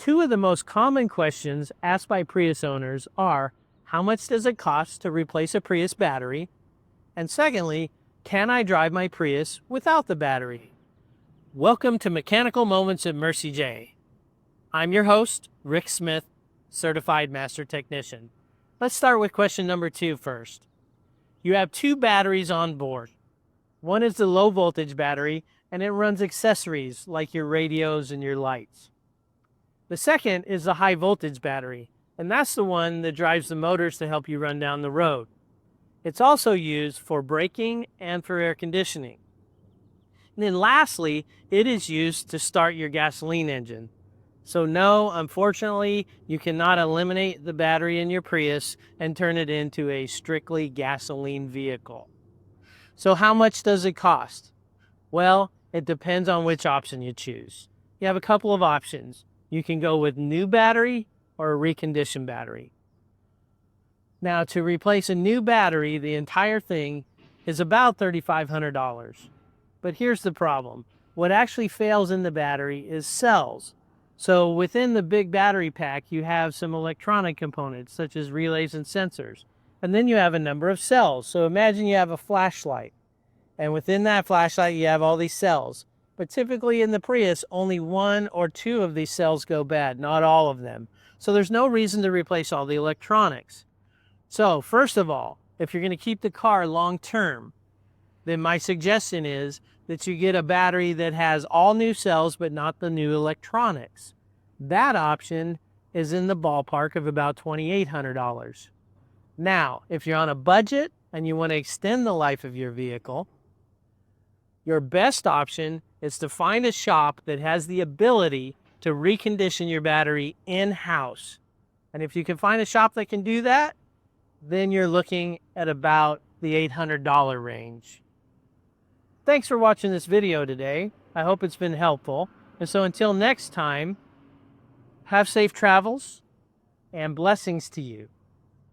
Two of the most common questions asked by Prius owners are, how much does it cost to replace a Prius battery? And secondly, can I drive my Prius without the battery? Welcome to Mechanical Moments at Mercie J. I'm your host, Rick Smith, Certified Master Technician. Let's start with question number 2 first. You have 2 batteries on board. One is the low voltage battery, and it runs accessories like your radios and your lights. The second is the high voltage battery, and that's the one that drives the motors to help you run down the road. It's also used for braking and for air conditioning. And then lastly, it is used to start your gasoline engine. So no, unfortunately, you cannot eliminate the battery in your Prius and turn it into a strictly gasoline vehicle. So how much does it cost? Well, it depends on which option you choose. You have a couple of options. You can go with new battery or a reconditioned battery. Now, to replace a new battery, the entire thing is about $3,500. But here's the problem. What actually fails in the battery is cells. So within the big battery pack, you have some electronic components such as relays and sensors. And then you have a number of cells. So imagine you have a flashlight. And within that flashlight, you have all these cells. But typically in the Prius, only 1 or 2 of these cells go bad, not all of them. So there's no reason to replace all the electronics. So first of all, if you're going to keep the car long term, then my suggestion is that you get a battery that has all new cells but not the new electronics. That option is in the ballpark of about $2,800. Now, if you're on a budget and you want to extend the life of your vehicle, your best option is to find a shop that has the ability to recondition your battery in-house. And if you can find a shop that can do that, then you're looking at about the $800 range. Thanks for watching this video today. I hope it's been helpful. And so until next time, have safe travels and blessings to you.